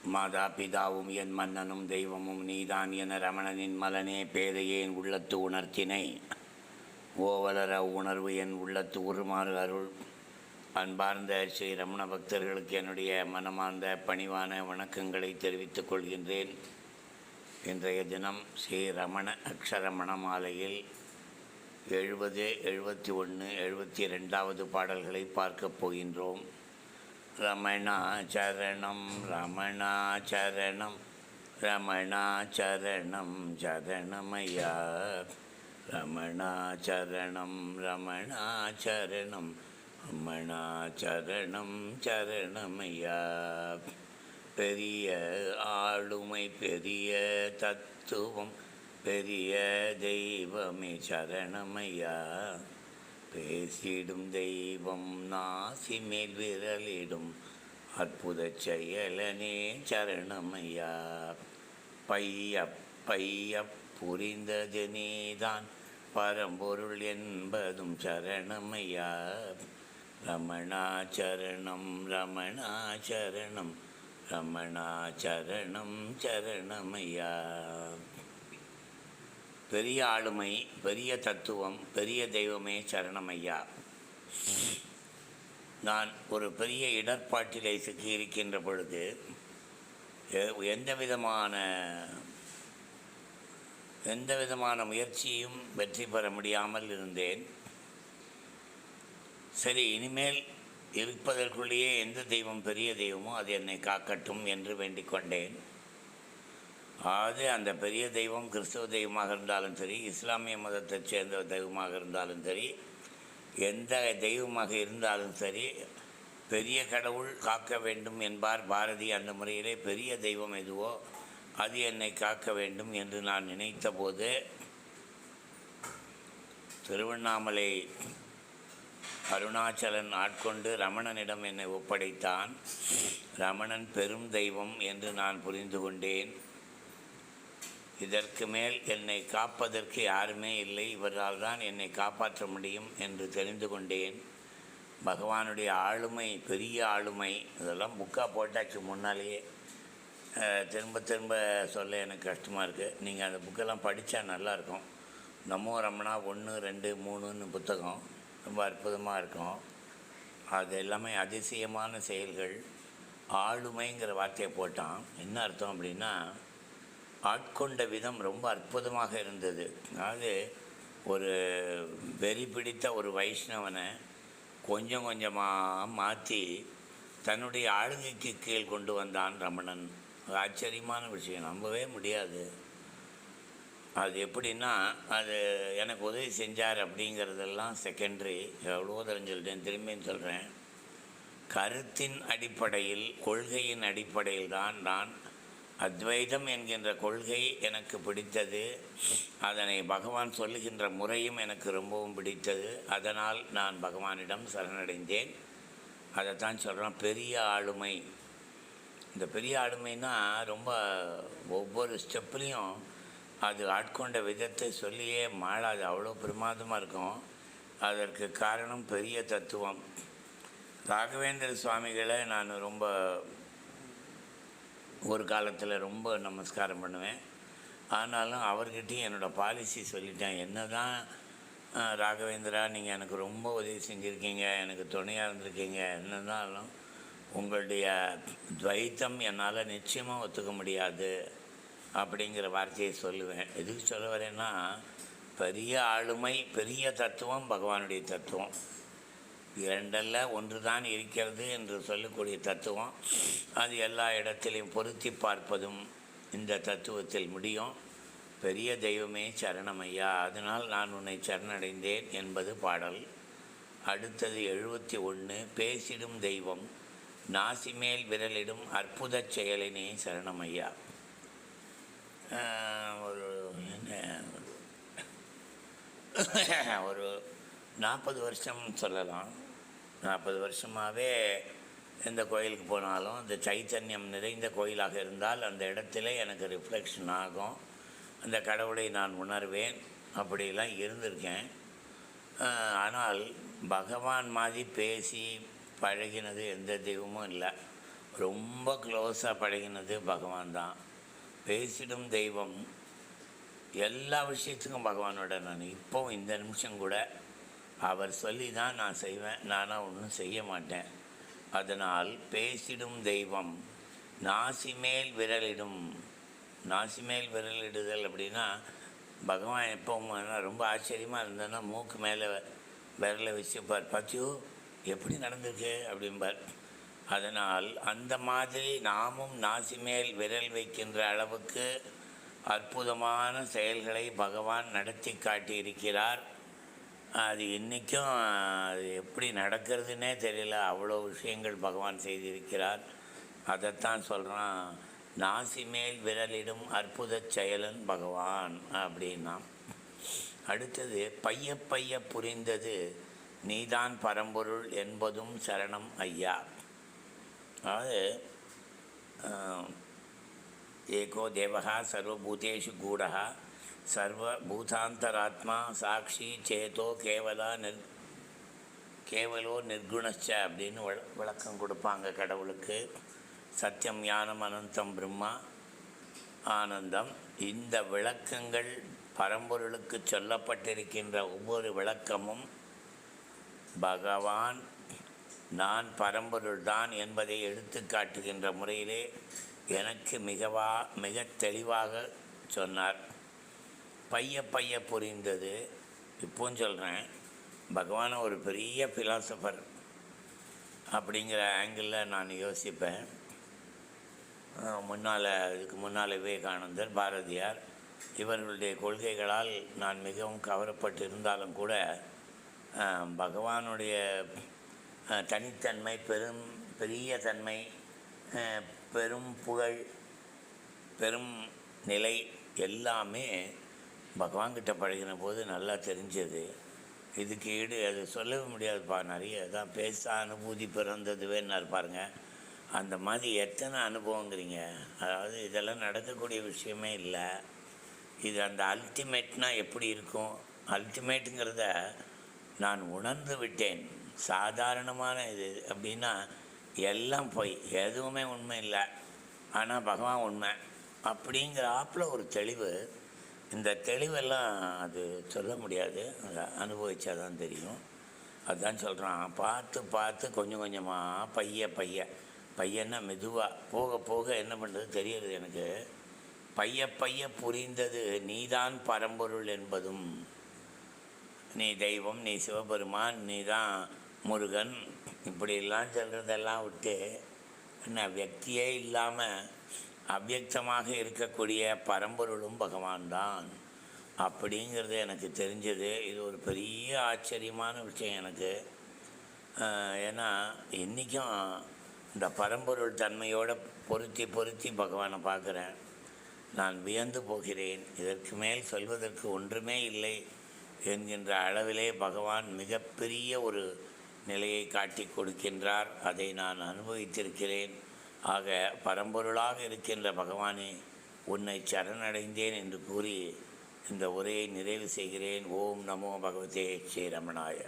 மாதா பிதாவும் என் மன்னனும் தெய்வமும் நீதான் என ரமணனின் மலனே பேதையே என் உள்ளத்து உணர்த்தினை ஓவலர உணர்வு என் உள்ளத்து உருமாறு அருள். அன்பார்ந்த ஸ்ரீ ரமண பக்தர்களுக்கு என்னுடைய மனமார்ந்த பணிவான வணக்கங்களை தெரிவித்துக் கொள்கின்றேன். இன்றைய தினம் ஸ்ரீ ரமண அக்ஷர மணமாலையில் 70, 71, 72வது பாடல்களை பார்க்கப் போகின்றோம். ரமணாச்சரணம் ரமணாச்சரணம் ரமணாச்சரணம் சரணமையா ரமணாச்சரணம் ரமணாச்சரணம் ரமணாச்சரணம் சரணமையா. பெரிய ஆளுமை பெரிய தத்துவம் பெரிய தெய்வமே சரணமையா. பேசிடும் தெய்வம் நாசி மேல் விரலிடும் அற்புத செயலனே சரணமையா. பைய பைய புரிந்தது நீதான் பரம்பொருள் என்பதும் சரணமையா. ரமணாச்சரணம் ரமணாச்சரணம் ரமணாச்சரணம் சரணமையா. பெரிய ஆளுமை பெரிய தத்துவம் பெரிய தெய்வமே சரணமையா. நான் ஒரு பெரிய இடர்பாட்டிலே சிக்கியிருக்கின்ற பொழுது எந்த விதமான முயற்சியும் வெற்றி பெற முடியாமல் இருந்தேன். சரி, இனிமேல் இருப்பதற்குள்ளேயே எந்த தெய்வம் பெரிய தெய்வமோ அது என்னை காக்கட்டும் என்று வேண்டிக் கொண்டேன். அது அந்த பெரிய தெய்வம் கிறிஸ்தவ தெய்வமாக இருந்தாலும் சரி, இஸ்லாமிய மதத்தைச் சேர்ந்த தெய்வமாக இருந்தாலும் சரி, எந்த தெய்வமாக இருந்தாலும் சரி, பெரிய கடவுள் காக்க வேண்டும் என்பார் பாரதி. அந்த முறையிலே பெரிய தெய்வம் எதுவோ அது என்னை காக்க வேண்டும் என்று நான் நினைத்த போது திருவண்ணாமலை அருணாச்சலன் ஆட்கொண்டு ரமணனிடம் என்னை ஒப்படைத்தான். ரமணன் பெரும் தெய்வம் என்று நான் புரிந்து கொண்டேன். இதற்கு மேல் என்னை காப்பதற்கு யாருமே இல்லை, இவரால் தான் என்னை காப்பாற்ற முடியும் என்று தெரிந்து கொண்டேன். பகவானுடைய ஆளுமை பெரிய ஆளுமை, இதெல்லாம் புக்காக போட்டாச்சு முன்னாலேயே. திரும்ப திரும்ப சொல்ல எனக்கு கஷ்டமாக இருக்குது. நீங்கள் அந்த புக்கெல்லாம் படித்தா நல்லாயிருக்கும். நமோ ரமணா 1, 2, 3ன்னு புத்தகம் ரொம்ப அற்புதமாக இருக்கும். அது எல்லாமே அதிசயமான செயல்கள். ஆளுமைங்கிற வார்த்தையை போட்டான். என்ன அர்த்தம் அப்படின்னா, ஆட்கொண்ட விதம் ரொம்ப அற்புதமாக இருந்தது. அதாவது ஒரு வெறி பிடித்த ஒரு வைஷ்ணவனை கொஞ்சம் கொஞ்சமாக மாற்றி தன்னுடைய ஆளுகைக்கு கீழ் கொண்டு வந்தான் ரமணன். ஆச்சரியமான விஷயம், நம்பவே முடியாது. அது எப்படின்னா, அது எனக்கு உதவி செஞ்சார் அப்படிங்கிறதெல்லாம் செகண்டரி. எவ்வளோ தெரிஞ்சுக்கிட்டேன், திரும்பியும் சொல்கிறேன். கருத்தின் அடிப்படையில் கொள்கையின் அடிப்படையில் தான் நான் அத்வைதம் என்கின்ற கொள்கை எனக்கு பிடித்தது. அதனை பகவான் சொல்லுகின்ற முறையும் எனக்கு ரொம்பவும் பிடித்தது. அதனால் நான் பகவானிடம் சரணடைந்தேன். அதைத்தான் சொல்கிறேன் பெரிய ஆளுமை. இந்த பெரிய ஆளுமைனா ரொம்ப ஒவ்வொரு ஸ்டெப்லேயும் அது ஆட்கொண்ட விதத்தை சொல்லியே மாளாது, அவ்வளோ பிரமாதமாக இருக்கும். அதற்கு காரணம் பெரிய தத்துவம். ராகவேந்திர சுவாமிகளை நான் ரொம்ப ஒரு காலத்தில் ரொம்ப நமஸ்காரம் பண்ணுவேன். ஆனாலும் அவர்கிட்டையும் என்னோடய பாலிசி சொல்லிட்டேன். என்ன தான் ராகவேந்திரா, நீங்கள் எனக்கு ரொம்ப உதவி செஞ்சுருக்கீங்க, எனக்கு துணையாக இருந்திருக்கீங்க, என்னதாலும் உங்களுடைய துவைத்தம் என்னால் நிச்சயமாக ஒத்துக்க முடியாது அப்படிங்கிற வார்த்தையை சொல்லுவேன். எதுக்கு சொல்ல வரேன்னா, பெரிய ஆளுமை பெரிய தத்துவம் பகவானுடைய தத்துவம் இரண்டல்ல ஒன்று தான் இருக்கிறது என்று சொல்லக்கூடிய தத்துவம். அது எல்லா இடத்திலையும் பொருத்தி பார்ப்பதும் இந்த தத்துவத்தில் முடியும். பெரிய தெய்வமே சரணமையா, அதனால் நான் உன்னை சரணடைந்தேன் என்பது பாடல். அடுத்தது 71. பேசிடும் தெய்வம் நாசி மேல் விரலிடும் அற்புத செயலினே சரணமையா. ஒரு 40 வருஷம் சொல்லலாம். 40 வருஷமாகவே எந்த கோயிலுக்கு போனாலும் அந்த சைத்தன்யம் நிறைந்த கோயிலாக இருந்தால் அந்த இடத்துல எனக்கு ரிஃப்ளெக்ஷன் ஆகும். அந்த கடவுளை நான் உணர்வேன். அப்படிலாம் இருந்திருக்கேன். ஆனால் பகவான் மாதிரி பேசி பழகினது எந்த தெய்வமும் இல்லை. ரொம்ப க்ளோஸாக பழகினது பகவான் தான். பேசிடும் தெய்வம். எல்லா விஷயத்துக்கும் பகவானோட நான் இப்போவும் இந்த நிமிஷம் கூட அவர் சொல்லி தான் நான் செய்வேன், நானாக ஒன்றும் செய்ய மாட்டேன். அதனால் பேசிடும் தெய்வம் நாசிமேல் விரலிடும். நாசிமேல் விரலிடுதல் அப்படின்னா பகவான் எப்பவும் ரொம்ப ஆச்சரியமாக இருந்ததுன்னா மூக்கு மேலே விரலை வச்சுப்பார், பார்த்தியோ எப்படி நடந்திருக்கு அப்படிம்பார். அதனால் அந்த மாதிரி நாமும் நாசிமேல் விரல் வைக்கின்ற அளவுக்கு அற்புதமான செயல்களை பகவான் நடத்தி காட்டியிருக்கிறார். அது இன்றைக்கும் அது எப்படி நடக்கிறதுனே தெரியல, அவ்வளோ விஷயங்கள் பகவான் செய்திருக்கிறார். அதைத்தான் சொல்கிறான், நாசிமேல் விரலிடும் அற்புத செயலன் பகவான் அப்படின்னா. அடுத்தது பைய பைய புரிந்தது நீதான் பரம்பொருள் என்பதும் சரணம் ஐயா. அதாவது ஏகோ தேவகா சர்வபூதேஷு கூடா சர்வபூதாந்தராத்மா சாட்சி சேதோ கேவலோ நிர்குணச்ச அப்படின்னு விளக்கம் கொடுப்பாங்க கடவுளுக்கு. சத்தியம் ஞானம் அனந்தம் பிரம்மா ஆனந்தம். இந்த விளக்கங்கள் பரம்பொருளுக்கு சொல்லப்பட்டிருக்கின்ற ஒவ்வொரு விளக்கமும் பகவான் நான் பரம்பொருள் தான் என்பதை எடுத்து காட்டுகின்ற முறையிலே எனக்கு மிக தெளிவாக சொன்னார். பைய பைய புரிந்தது. இப்போவும் சொல்கிறேன், பகவானை ஒரு பெரிய ஃபிலாசபர் அப்படிங்கிற ஆங்கிளில் நான் யோசிப்பேன். இதுக்கு முன்னால் விவேகானந்தர், பாரதியார் இவர்களுடைய கொள்கைகளால் நான் மிகவும் கவரப்பட்டு இருந்தாலும் கூட பகவானுடைய தனித்தன்மை, பெரிய தன்மை, பெரும் புகழ், பெரும் நிலை எல்லாமே பகவான்கிட்ட பழகின போது நல்லா தெரிஞ்சது. இதுக்கு ஈடு அது சொல்லவே முடியாதுப்பா. நிறைய தான் பேச அனுபூதி பிறந்ததுவேன்னு பாருங்க. அந்த மாதிரி எத்தனை அனுபவங்கிறீங்க. அதாவது இதெல்லாம் நடக்கக்கூடிய விஷயமே இல்லை. இது அந்த அல்டிமேட்னால் எப்படி இருக்கும்? அல்டிமேட்டுங்கிறத நான் உணர்ந்து விட்டேன். சாதாரணமான இது அப்படின்னா எல்லாம் போய் எதுவுமே உண்மை இல்லை, ஆனால் பகவான் உண்மை அப்படிங்கிற ஆப்பில் ஒரு தெளிவு. இந்த தெளிவெல்லாம் அது சொல்ல முடியாது, அதை அனுபவிச்சா தான் தெரியும். அதுதான் சொல்கிறான், பார்த்து பார்த்து கொஞ்சம் கொஞ்சமாக பையன்னா மெதுவாக போக போக என்ன பண்ணுறது தெரியுது எனக்கு. பைய புரிந்தது நீதான் பரம்பொருள் என்பதும். நீ தெய்வம், நீ சிவபெருமான், நீ தான் முருகன், இப்படிலாம் சொல்கிறதெல்லாம் விட்டு என்ன வியக்தியே இல்லாமல் அவ்யக்தமாக இருக்கக்கூடிய பரம்பொருளும் பகவான் தான் அப்படிங்கிறது எனக்கு தெரிஞ்சது. இது ஒரு பெரிய ஆச்சரியமான விஷயம் எனக்கு. ஏன்னா இன்றைக்கும் இந்த பரம்பொருள் தன்மையோடு பொருத்தி பகவானை பார்க்குறேன். நான் வியந்து போகிறேன். இதற்கு மேல் சொல்வதற்கு ஒன்றுமே இல்லை என்கின்ற அளவிலே பகவான் மிகப்பெரிய ஒரு நிலையை காட்டி கொடுக்கின்றார். அதை நான் அனுபவித்திருக்கிறேன். ஆக பரம்பொருளாக இருக்கின்ற பகவானே, உன்னை சரணடைந்தேன் என்று கூறி இந்த உரையை நிறைவு செய்கிறேன். ஓம் நமோ பகவதே ஸ்ரீ ரமணாய.